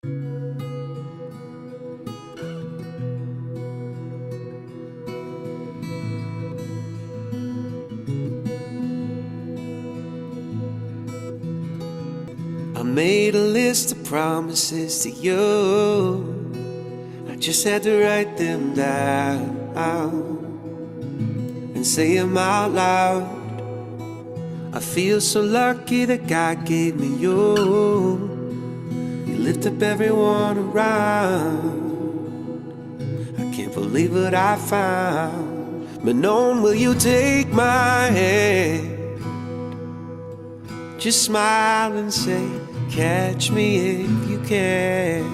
I made a list of promises to you. I just had to write them down and say them out loud. I feel so lucky that God gave me you. You lift up everyone around. I can't believe what I found. Manon, will you take my hand? Just smile and say, catch me if you can.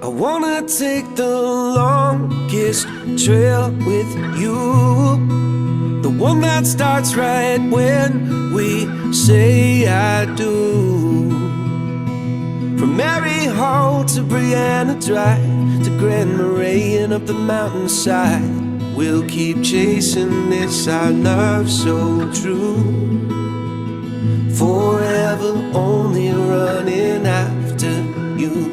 I wanna take the longest trail with you, the one that starts right when we say I do. From Mary Hall to Brianna Drive to Grand Marais and up the mountainside, we'll keep chasing this, our love so true. Forever only running after you.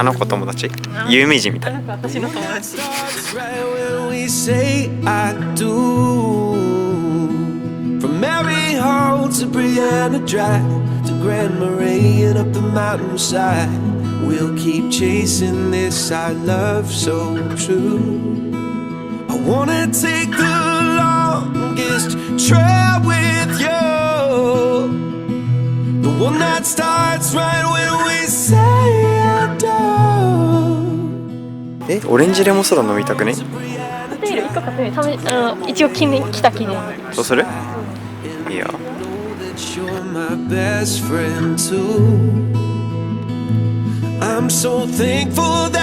あの子友達、有名人みたい。私の友達。From Mary Hall to Brianna Drive to Grand Marais and up the mountainside, we'll keep chasing this, our love so true. I wanna take the longest trail with you, the one that starts right when we say I do. オレンジレモンソーダ飲みたくね？ホテル1個買ってみる。一応来た記念。そうする？いいよ。I'm so thankful that